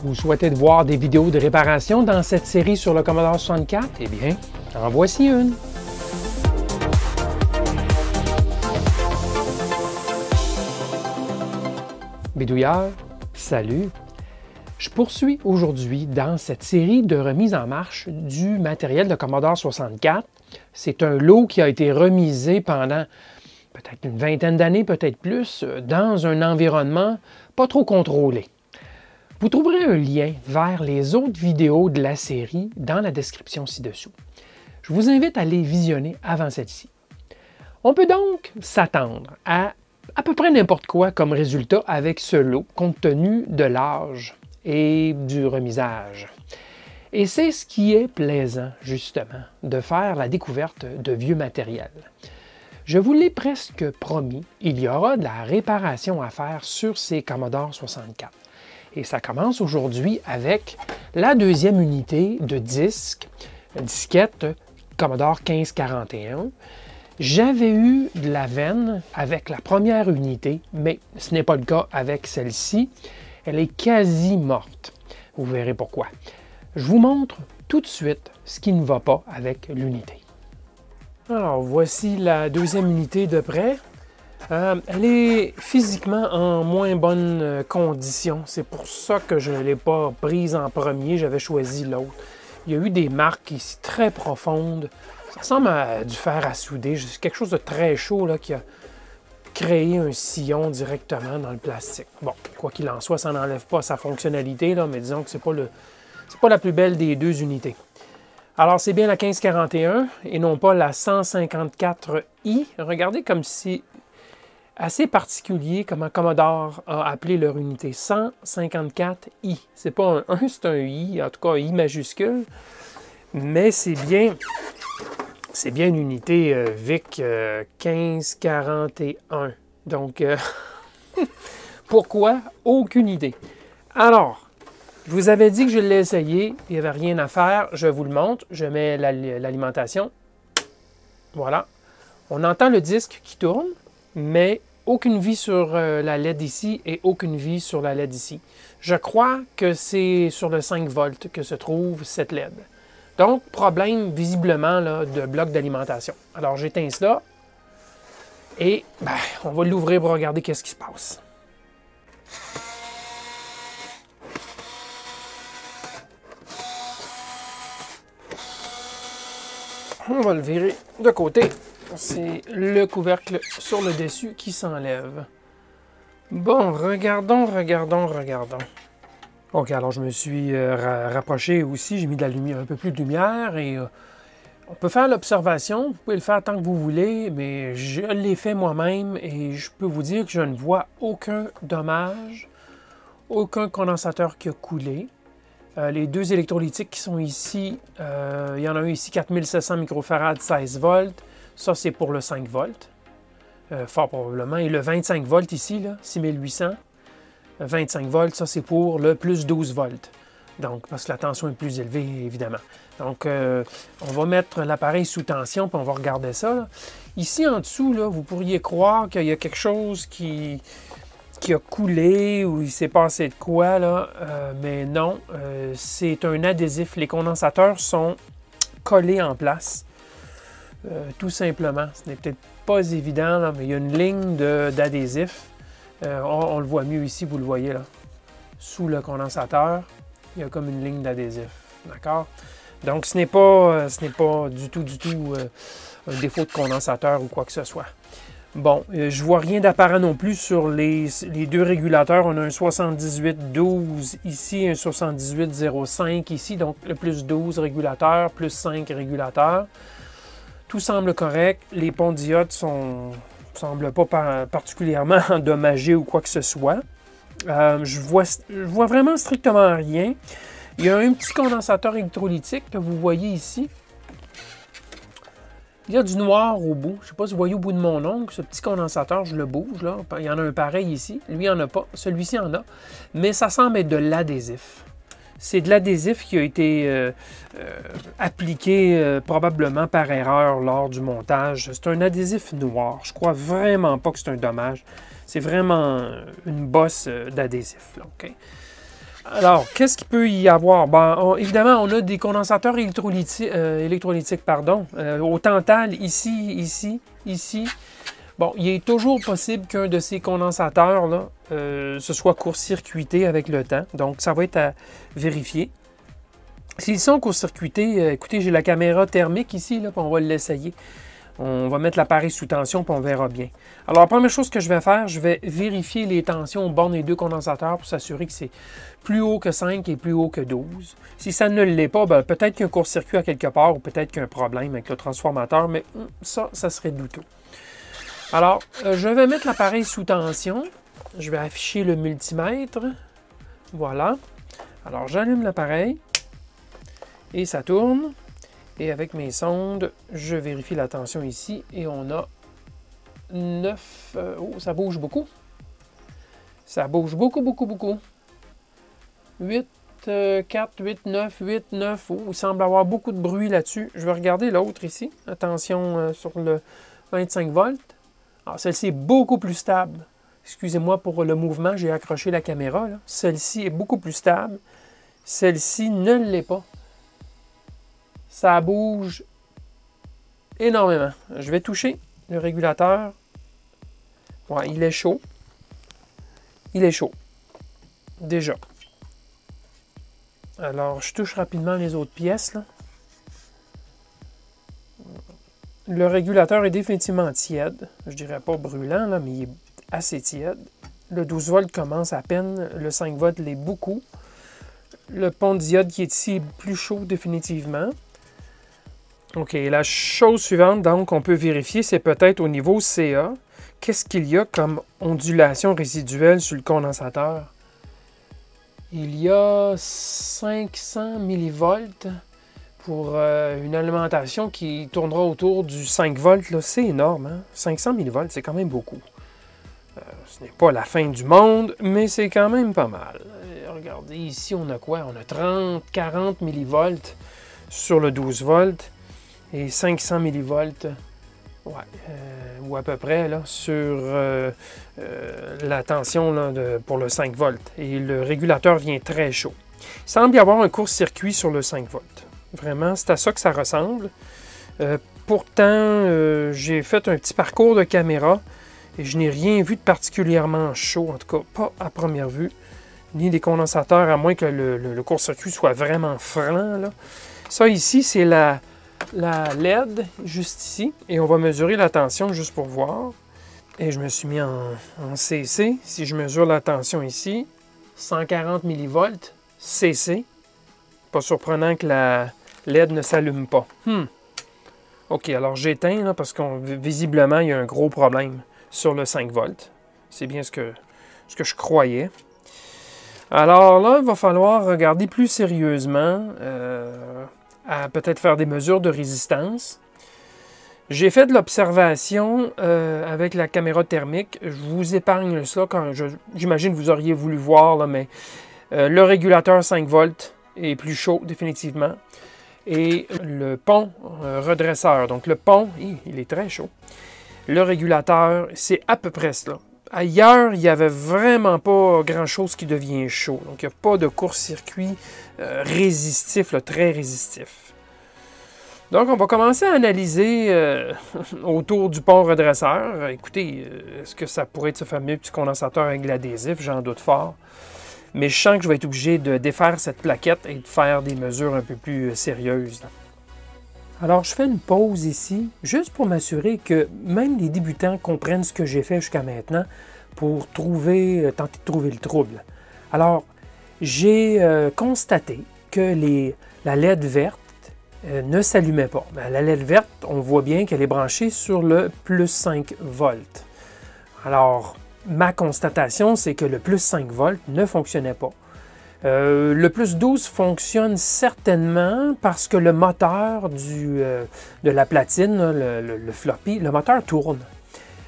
Vous souhaitez voir des vidéos de réparation dans cette série sur le Commodore 64? Eh bien, en voici une. Bidouilleur, salut! Je poursuis aujourd'hui dans cette série de remises en marche du matériel de Commodore 64. C'est un lot qui a été remisé pendant peut-être une vingtaine d'années, peut-être plus, dans un environnement pas trop contrôlé. Vous trouverez un lien vers les autres vidéos de la série dans la description ci-dessous. Je vous invite à les visionner avant celle-ci. On peut donc s'attendre à peu près n'importe quoi comme résultat avec ce lot, compte tenu de l'âge et du remisage. Et c'est ce qui est plaisant, justement, de faire la découverte de vieux matériel. Je vous l'ai presque promis, il y aura de la réparation à faire sur ces Commodore 64. Et ça commence aujourd'hui avec la deuxième unité de disquette Commodore 1541. J'avais eu de la veine avec la première unité, mais ce n'est pas le cas avec celle-ci. Elle est quasi morte. Vous verrez pourquoi. Je vous montre tout de suite ce qui ne va pas avec l'unité. Alors, voici la deuxième unité de près. Elle est physiquement en moins bonne condition. C'est pour ça que je ne l'ai pas prise en premier. J'avais choisi l'autre. Il y a eu des marques ici très profondes. Ça ressemble à du fer à souder. C'est quelque chose de très chaud là, qui a créé un sillon directement dans le plastique. Bon, quoi qu'il en soit, ça n'enlève pas sa fonctionnalité, là, mais disons que c'est pas la plus belle des deux unités. Alors, c'est bien la 1541 et non pas la 154i. Regardez comme c'est assez particulier comment Commodore a appelé leur unité 154i. C'est pas un 1, c'est un i, en tout cas i majuscule, mais c'est bien une unité VIC 1541. Donc, pourquoi? Aucune idée. Alors, je vous avais dit que je l'ai essayé, il n'y avait rien à faire, je vous le montre, je mets l'alimentation. Voilà. On entend le disque qui tourne, mais aucune vie sur la LED ici et aucune vie sur la LED ici. Je crois que c'est sur le 5 volts que se trouve cette LED. Donc, problème visiblement là, de bloc d'alimentation. Alors, j'éteins cela et on va l'ouvrir pour regarder qu'est-ce qui se passe. On va le virer de côté. C'est le couvercle sur le dessus qui s'enlève. Bon, regardons. OK, alors je me suis rapproché aussi. J'ai mis de la lumière, un peu plus de lumière et on peut faire l'observation. Vous pouvez le faire tant que vous voulez, mais je l'ai fait moi-même et je peux vous dire que je ne vois aucun dommage, aucun condensateur qui a coulé. Les deux électrolytiques qui sont ici, il y en a un ici 4700 microfarad 16 volts. Ça, c'est pour le 5 volts, fort probablement. Et le 25 volts ici, là, 6800, 25 volts, ça, c'est pour le plus 12 volts. Donc, parce que la tension est plus élevée, évidemment. Donc, on va mettre l'appareil sous tension, puis on va regarder ça. Là. Ici, en dessous, là, vous pourriez croire qu'il y a quelque chose qui a coulé ou il s'est passé de quoi, là. Mais non, c'est un adhésif. Les condensateurs sont collés en place. Tout simplement. Ce n'est peut-être pas évident, là, mais il y a une ligne d'adhésif. On le voit mieux ici, vous le voyez là. Sous le condensateur, il y a comme une ligne d'adhésif. D'accord? Donc, ce n'est pas du tout un défaut de condensateur ou quoi que ce soit. Bon, je vois rien d'apparent non plus sur les deux régulateurs. On a un 7812 ici, un 7805 ici. Donc, le plus 12 régulateur, plus 5 régulateurs. Tout semble correct. Les ponts diodes ne semblent pas particulièrement endommagés ou quoi que ce soit. Je vois vraiment strictement rien. Il y a un petit condensateur électrolytique que vous voyez ici. Il y a du noir au bout. Je ne sais pas si vous voyez au bout de mon ongle. Ce petit condensateur, je le bouge. Là. Il y en a un pareil ici. Lui, il n'y en a pas. Celui-ci en a. Mais ça semble être de l'adhésif. C'est de l'adhésif qui a été appliqué probablement par erreur lors du montage. C'est un adhésif noir. Je crois vraiment pas que c'est un dommage. C'est vraiment une bosse d'adhésif. Okay? Alors, qu'est-ce qu'il peut y avoir? Bon, évidemment, on a des condensateurs électrolytiques, pardon, au Tantal, ici. Bon, il est toujours possible qu'un de ces condensateurs-là se soit court-circuité avec le temps. Donc, ça va être à vérifier. S'ils sont court-circuités, écoutez, j'ai la caméra thermique ici, là, puis on va l'essayer. On va mettre l'appareil sous tension, puis on verra bien. Alors, la première chose que je vais faire, je vais vérifier les tensions au bord des deux condensateurs pour s'assurer que c'est plus haut que 5 et plus haut que 12. Si ça ne l'est pas, peut-être qu'il y a un court-circuit à quelque part ou peut-être qu'il y a un problème avec le transformateur, mais ça serait douteux. Alors, je vais mettre l'appareil sous tension. Je vais afficher le multimètre. Voilà. Alors, j'allume l'appareil et ça tourne. Et avec mes sondes, je vérifie la tension ici et on a 9... oh, ça bouge beaucoup. Ça bouge beaucoup. 8, 4, 8, 9, 8, 9. Oh, il semble avoir beaucoup de bruit là-dessus. Je vais regarder l'autre ici. Attention sur le 25 volts. Alors, celle-ci est beaucoup plus stable. Excusez-moi pour le mouvement, j'ai accroché la caméra. Celle-ci est beaucoup plus stable. Celle-ci ne l'est pas. Ça bouge énormément. Je vais toucher le régulateur. Ouais, il est chaud. Il est chaud. Déjà. Alors, je touche rapidement les autres pièces, là. Le régulateur est définitivement tiède. Je dirais pas brûlant, là, mais il est assez tiède. Le 12 volts commence à peine. Le 5 volts l'est beaucoup. Le pont de diode qui est ici est plus chaud définitivement. OK, la chose suivante, donc, qu'on peut vérifier, c'est peut-être au niveau CA. Qu'est-ce qu'il y a comme ondulation résiduelle sur le condensateur? Il y a 500 millivolts pour une alimentation qui tournera autour du 5 volts. C'est énorme, hein? 500 millivolts, c'est quand même beaucoup. Ce n'est pas la fin du monde, mais c'est quand même pas mal. Regardez, ici, on a quoi? On a 30, 40 millivolts sur le 12 volts. Et 500 millivolts, ouais, ou à peu près, là, sur la tension là, pour le 5 volts. Et le régulateur vient très chaud. Il semble y avoir un court-circuit sur le 5 volts. Vraiment, c'est à ça que ça ressemble. Pourtant, j'ai fait un petit parcours de caméra et je n'ai rien vu de particulièrement chaud, en tout cas pas à première vue, ni des condensateurs, à moins que le court-circuit soit vraiment franc. Là. Ça ici, c'est la LED, juste ici, et on va mesurer la tension juste pour voir. Et je me suis mis en CC. Si je mesure la tension ici, 140 millivolts, CC. Pas surprenant que la LED ne s'allume pas. OK, alors j'éteins là, parce que visiblement, il y a un gros problème sur le 5 volts. C'est bien ce que je croyais. Alors là, il va falloir regarder plus sérieusement, à peut-être faire des mesures de résistance. J'ai fait de l'observation avec la caméra thermique. Je vous épargne ça quand j'imagine que vous auriez voulu voir, là, mais le régulateur 5 volts est plus chaud définitivement. Et le pont redresseur, donc le pont, il est très chaud. Le régulateur, c'est à peu près cela. Ailleurs, il n'y avait vraiment pas grand-chose qui devient chaud. Donc, il n'y a pas de court-circuit résistif, là, très résistif. Donc, on va commencer à analyser autour du pont redresseur. Écoutez, est-ce que ça pourrait être ce fameux petit condensateur avec l'adhésif? J'en doute fort. Mais je sens que je vais être obligé de défaire cette plaquette et de faire des mesures un peu plus sérieuses. Alors, je fais une pause ici, juste pour m'assurer que même les débutants comprennent ce que j'ai fait jusqu'à maintenant pour tenter de trouver le trouble. Alors, j'ai constaté que la LED verte ne s'allumait pas. La LED verte, on voit bien qu'elle est branchée sur le plus 5 volts. Alors, ma constatation, c'est que le plus 5 volts ne fonctionnait pas. Le plus 12 fonctionne certainement parce que le moteur de la platine, le floppy, le moteur tourne.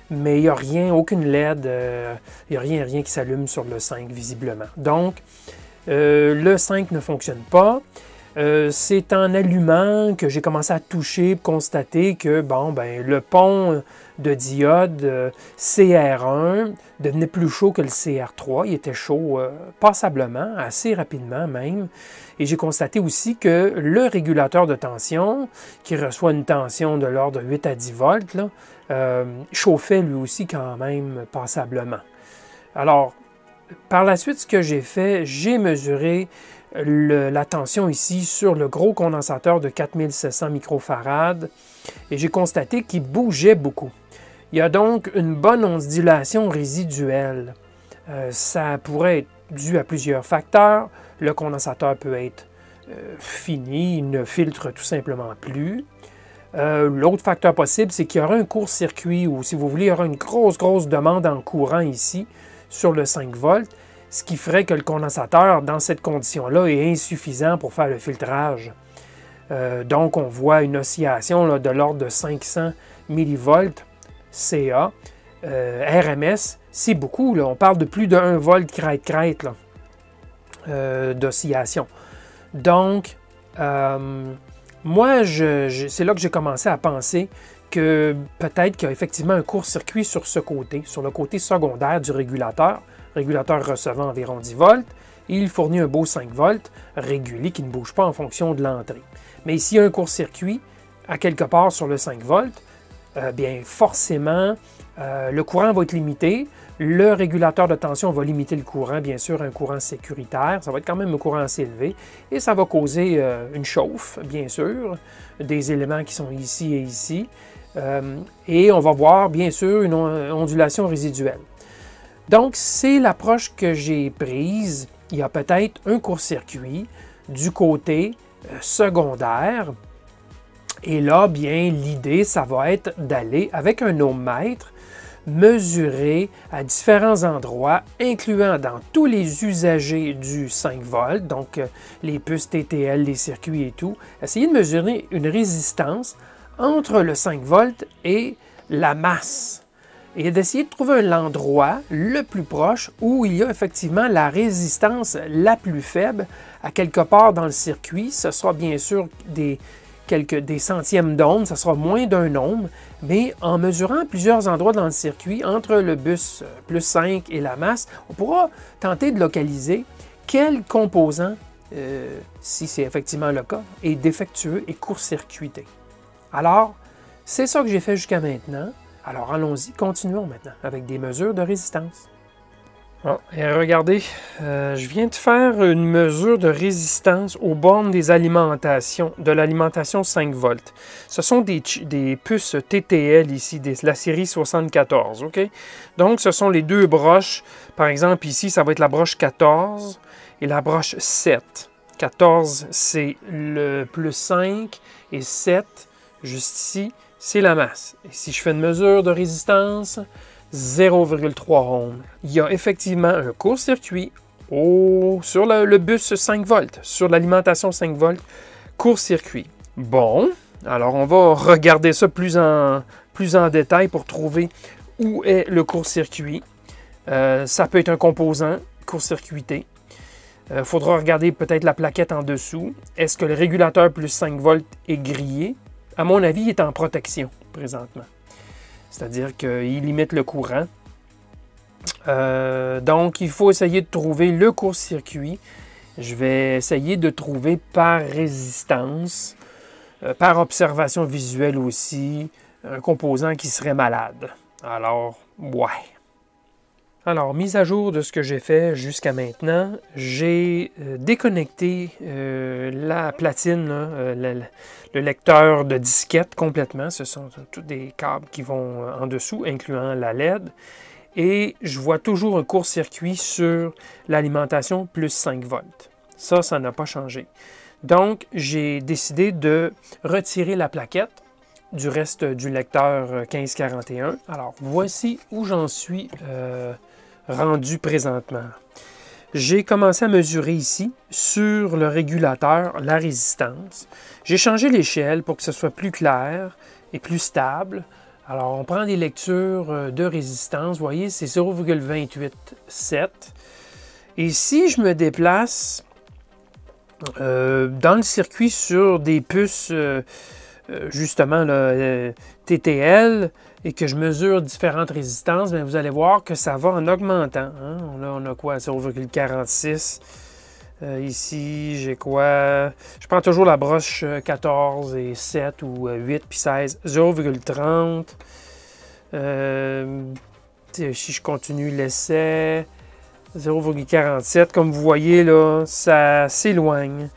Mais il n'y a rien, aucune LED, il n'y a rien qui s'allume sur le 5 visiblement. Donc, le 5 ne fonctionne pas. C'est en allumant que j'ai commencé à toucher, constater que bon, ben, le pont de diode CR1 devenait plus chaud que le CR3. Il était chaud passablement, assez rapidement même. Et j'ai constaté aussi que le régulateur de tension, qui reçoit une tension de l'ordre de 8 à 10 volts, là, chauffait lui aussi quand même passablement. Alors, par la suite, ce que j'ai fait, j'ai mesuré la tension ici sur le gros condensateur de 4700 microfarad et j'ai constaté qu'il bougeait beaucoup. Il y a donc une bonne ondulation résiduelle. Ça pourrait être dû à plusieurs facteurs. Le condensateur peut être fini, il ne filtre tout simplement plus. L'autre facteur possible, c'est qu'il y aura un court-circuit ou, si vous voulez, il y aura une grosse demande en courant ici sur le 5 volts, ce qui ferait que le condensateur, dans cette condition-là, est insuffisant pour faire le filtrage. Donc, on voit une oscillation là, de l'ordre de 500 millivolts CA. RMS, c'est beaucoup. Là. On parle de plus de 1 volt crête d'oscillation. Donc, moi, c'est là que j'ai commencé à penser que peut-être qu'il y a effectivement un court-circuit sur ce côté, sur le côté secondaire du régulateur recevant environ 10 volts, et il fournit un beau 5 volts régulé qui ne bouge pas en fonction de l'entrée. Mais s'il y a un court-circuit à quelque part sur le 5 volts, bien forcément, le courant va être limité. Le régulateur de tension va limiter le courant, bien sûr, un courant sécuritaire. Ça va être quand même un courant assez élevé. Et ça va causer une chauffe, bien sûr, des éléments qui sont ici et ici. Et on va voir, bien sûr, une ondulation résiduelle. Donc, c'est l'approche que j'ai prise. Il y a peut-être un court-circuit du côté secondaire. Et là, bien, l'idée, ça va être d'aller avec un ohmmètre, mesurer à différents endroits, incluant dans tous les usagers du 5 volts, donc les puces TTL, les circuits et tout, essayer de mesurer une résistance entre le 5 volts et la masse. Et d'essayer de trouver l'endroit le plus proche où il y a effectivement la résistance la plus faible à quelque part dans le circuit. Ce sera bien sûr des centièmes d'ohm, ça sera moins d'un ohm, mais en mesurant plusieurs endroits dans le circuit, entre le bus plus 5 et la masse, on pourra tenter de localiser quel composant, si c'est effectivement le cas, est défectueux et court-circuité. Alors, c'est ça que j'ai fait jusqu'à maintenant. Alors allons-y, continuons maintenant avec des mesures de résistance. Bon, et regardez, je viens de faire une mesure de résistance aux bornes des alimentations, de l'alimentation 5 volts. Ce sont des puces TTL ici, la série 74, OK? Donc, ce sont les deux broches. Par exemple, ici, ça va être la broche 14 et la broche 7. 14, c'est le plus 5 et 7, juste ici, c'est la masse. Et si je fais une mesure de résistance, 0,3 ohms. Il y a effectivement un court-circuit sur le bus 5 volts, sur l'alimentation 5 volts, court-circuit. Bon, alors on va regarder ça plus en détail pour trouver où est le court-circuit. Ça peut être un composant court-circuité. Il faudra regarder peut-être la plaquette en dessous. Est-ce que le régulateur plus 5 volts est grillé? À mon avis, il est en protection présentement. C'est-à-dire qu'il limite le courant. Donc, il faut essayer de trouver le court-circuit. Je vais essayer de trouver par résistance, par observation visuelle aussi, un composant qui serait malade. Alors, ouais. Alors, mise à jour de ce que j'ai fait jusqu'à maintenant, j'ai déconnecté la platine, le lecteur de disquette complètement. Ce sont tous des câbles qui vont en dessous, incluant la LED. Et je vois toujours un court-circuit sur l'alimentation plus 5 volts. Ça n'a pas changé. Donc, j'ai décidé de retirer la plaquette du reste du lecteur 1541. Alors, voici où j'en suis rendu présentement. J'ai commencé à mesurer ici, sur le régulateur, la résistance. J'ai changé l'échelle pour que ce soit plus clair et plus stable. Alors, on prend des lectures de résistance. Vous voyez, c'est 0,287. Et si je me déplace dans le circuit sur des puces, justement, là, TTL, et que je mesure différentes résistances, bien, vous allez voir que ça va en augmentant. Hein? Là, on a quoi? 0,46. Ici, j'ai quoi? Je prends toujours la broche 14 et 7 ou 8 puis 16. 0,30. Si je continue l'essai, 0,47. Comme vous voyez, là, ça s'éloigne.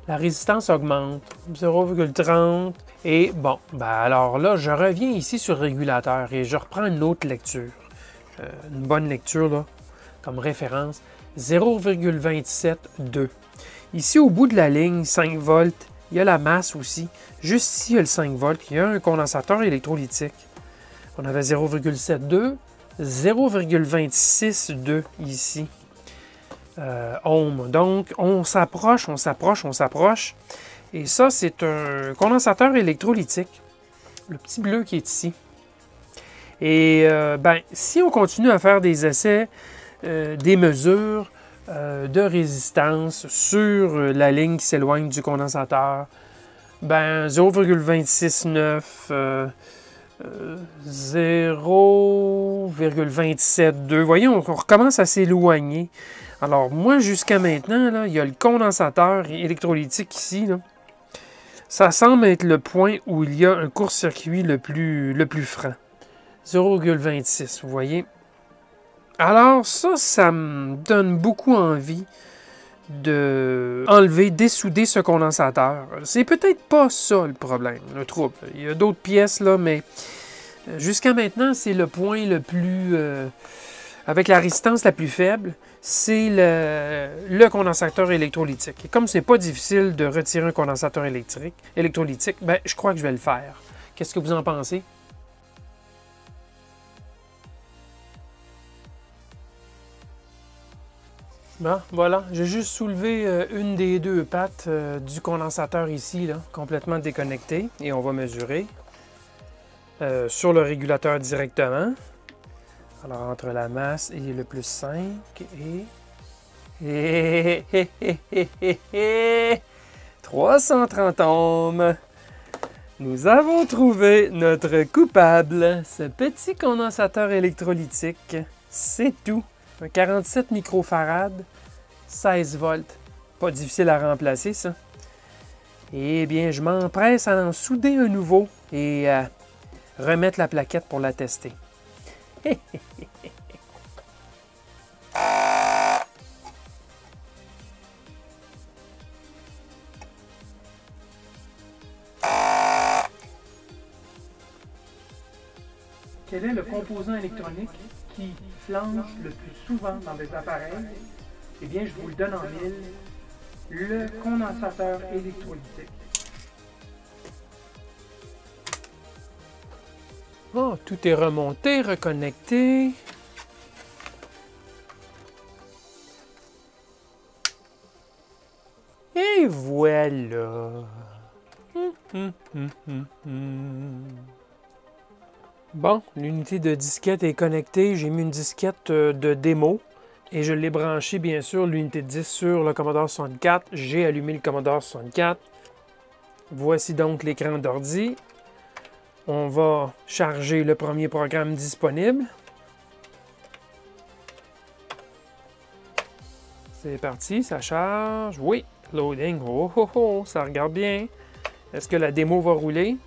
La résistance augmente. 0,30. Et bon, ben alors là, je reviens ici sur le régulateur et je reprends une autre lecture. Une bonne lecture, là, comme référence. 0,272. Ici, au bout de la ligne, 5 volts, il y a la masse aussi. Juste ici, il y a le 5 volts. Il y a un condensateur électrolytique. On avait 0,72, 0,262 ici. Ohm. Donc, on s'approche, on s'approche, on s'approche. Et ça, c'est un condensateur électrolytique. Le petit bleu qui est ici. Et ben, si on continue à faire des essais, des mesures de résistance sur la ligne qui s'éloigne du condensateur, ben 0,269, 0,272. Voyez, on recommence à s'éloigner. Alors, moi, jusqu'à maintenant, là, il y a le condensateur électrolytique ici. Là. Ça semble être le point où il y a un court-circuit le plus franc. 0,26, vous voyez. Alors, ça me donne beaucoup envie de enlever, dessouder ce condensateur. C'est peut-être pas ça le problème, le trouble. Il y a d'autres pièces, là, mais jusqu'à maintenant, c'est le point le plus... avec la résistance la plus faible, c'est le condensateur électrolytique. Et comme c'est pas difficile de retirer un condensateur électrolytique, ben, je crois que je vais le faire. Qu'est-ce que vous en pensez? Bon, voilà, j'ai juste soulevé une des deux pattes du condensateur ici, là, complètement déconnectée, et on va mesurer sur le régulateur directement. Alors, entre la masse et le plus 5 et 330 ohms. Nous avons trouvé notre coupable, ce petit condensateur électrolytique. C'est tout. Un 47 microfarad, 16 volts. Pas difficile à remplacer, ça. Eh bien, je m'empresse à en souder un nouveau et à remettre la plaquette pour la tester. Quel est le composant électronique qui flanche le plus souvent dans des appareils? Eh bien, je vous le donne en mille. Le condensateur électrolytique. Oh, tout est remonté, reconnecté. Et voilà. Bon, l'unité de disquette est connectée. J'ai mis une disquette de démo et je l'ai branché, bien sûr, l'unité de disque sur le Commodore 64. J'ai allumé le Commodore 64. Voici donc l'écran d'ordi. On va charger le premier programme disponible. C'est parti, ça charge. Oui, loading. Oh, oh, oh, ça regarde bien. Est-ce que la démo va rouler?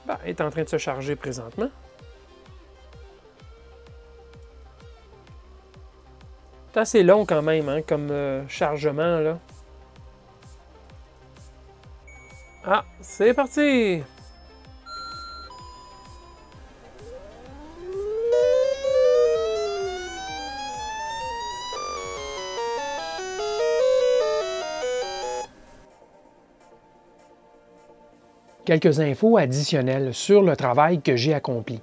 Ben, elle est en train de se charger présentement. C'est assez long quand même, hein, comme chargement, là. Ah, c'est parti! Quelques infos additionnelles sur le travail que j'ai accompli.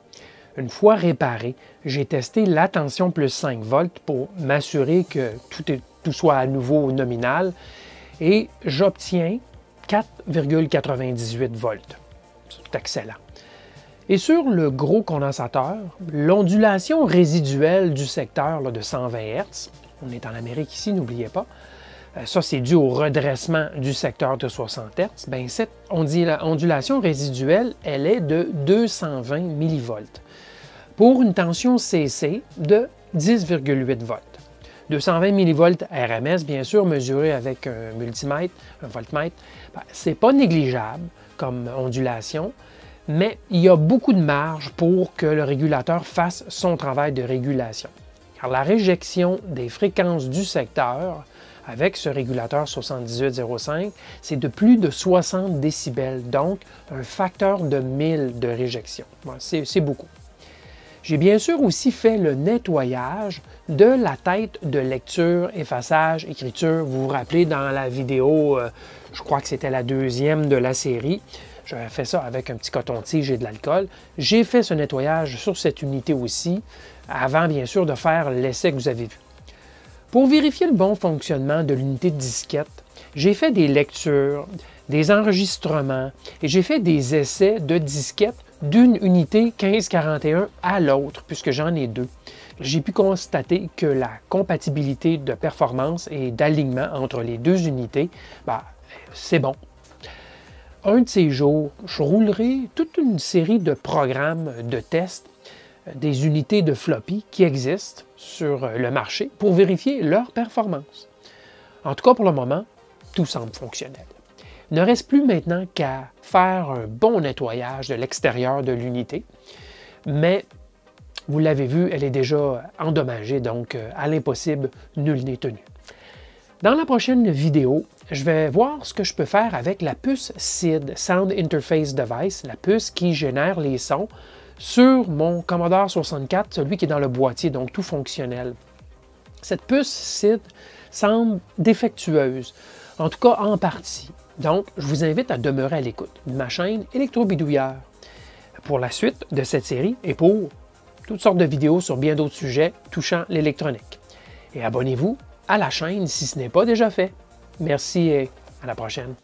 Une fois réparé, j'ai testé la tension plus 5 volts pour m'assurer que tout soit à nouveau nominal et j'obtiens 4,98 volts. C'est excellent. Et sur le gros condensateur, l'ondulation résiduelle du secteur là, de 120 Hz, on est en Amérique ici, n'oubliez pas, Ça, c'est dû au redressement du secteur de 60 Hz. Bien, cette ondulation résiduelle, elle est de 220 millivolts pour une tension CC de 10,8 volts. 220 millivolts RMS, bien sûr, mesuré avec un multimètre, un voltmètre, ce n'est pas négligeable comme ondulation, mais il y a beaucoup de marge pour que le régulateur fasse son travail de régulation. Car la réjection des fréquences du secteur avec ce régulateur 7805, c'est de plus de 60 décibels, donc un facteur de 1000 de réjection. C'est beaucoup. J'ai bien sûr aussi fait le nettoyage de la tête de lecture, effaçage, écriture. Vous vous rappelez dans la vidéo, je crois que c'était la deuxième de la série, j'avais fait ça avec un petit coton-tige et de l'alcool. J'ai fait ce nettoyage sur cette unité aussi, avant bien sûr de faire l'essai que vous avez vu. Pour vérifier le bon fonctionnement de l'unité de disquette, j'ai fait des lectures, des enregistrements et j'ai fait des essais de disquette d'une unité 1541 à l'autre, puisque j'en ai deux. J'ai pu constater que la compatibilité de performance et d'alignement entre les deux unités, c'est bon. Un de ces jours, je roulerai toute une série de programmes de tests des unités de floppy qui existent sur le marché pour vérifier leur performance. En tout cas, pour le moment, tout semble fonctionnel. Il ne reste plus maintenant qu'à faire un bon nettoyage de l'extérieur de l'unité, mais vous l'avez vu, elle est déjà endommagée, donc à l'impossible, nul n'est tenu. Dans la prochaine vidéo, je vais voir ce que je peux faire avec la puce SID, Sound Interface Device, la puce qui génère les sons sur mon Commodore 64, celui qui est dans le boîtier, donc tout fonctionnel. Cette puce SID semble défectueuse, en tout cas en partie. Donc, je vous invite à demeurer à l'écoute de ma chaîne Électro-Bidouilleur pour la suite de cette série et pour toutes sortes de vidéos sur bien d'autres sujets touchant l'électronique. Et abonnez-vous à la chaîne si ce n'est pas déjà fait. Merci et à la prochaine.